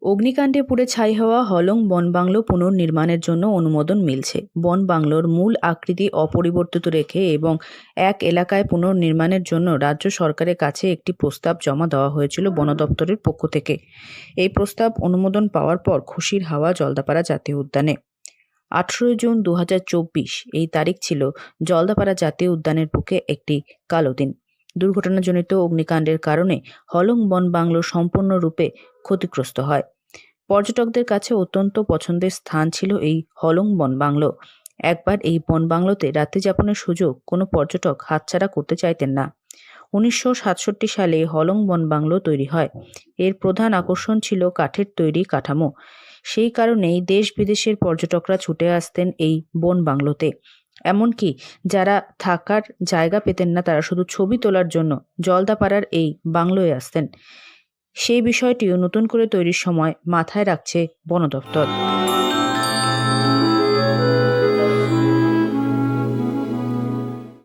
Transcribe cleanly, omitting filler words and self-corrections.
অগ্নিকাণ্ডে পুড়ে ছাই হওয়া হলং বনবাংলো পুনর্নির্মাণের জন্য অনুমোদন মিলছে। বনবাংলোর মূল আকৃতি অপরিবর্তিত রেখে এবং এক এলাকায় পুনর্নির্মাণের জন্য রাজ্য সরকারের কাছে একটি প্রস্তাব জমা দেওয়া হয়েছিল বন দপ্তরের পক্ষ থেকে। এই প্রস্তাব অনুমোদন পাওয়ার পর খুশির হাওয়া জলদাপাড়া জাতীয় উদ্যানে। 18 জুন 2024 এই তারিখ ছিল জলদাপাড়া জাতীয় উদ্যানের বুকে একটি কালো দিন। দুর্ঘটনাজনিত অগ্নিকাণ্ডের কারণে হলং বনবাংলো সম্পূর্ণরূপে ক্ষতিগ্রস্ত হয়। পর্যটকদের কাছে অত্যন্ত পছন্দের স্থান ছিল এই হলং বনবাংলো। একবার এই বনবাংলোতে রাত্রি যাপনের সুযোগ কোনো পর্যটক হাতছাড়া করতে চাইতেন না। 1967 সালে হলং বনবাংলো তৈরি হয়। এর প্রধান আকর্ষণ ছিল কাঠের তৈরি কাঠামো। সেই কারণেই দেশ বিদেশের পর্যটকরা ছুটে আসতেন এই বনবাংলোতে। এমনকি যারা থাকার জায়গা পেতেন না, তারা শুধু ছবি তোলার জন্য জলদাপাড়ার এই বাংলোয় আসতেন। সেই বিষয়টিও নতুন করে তৈরির সময় মাথায় রাখছে বন দপ্তর।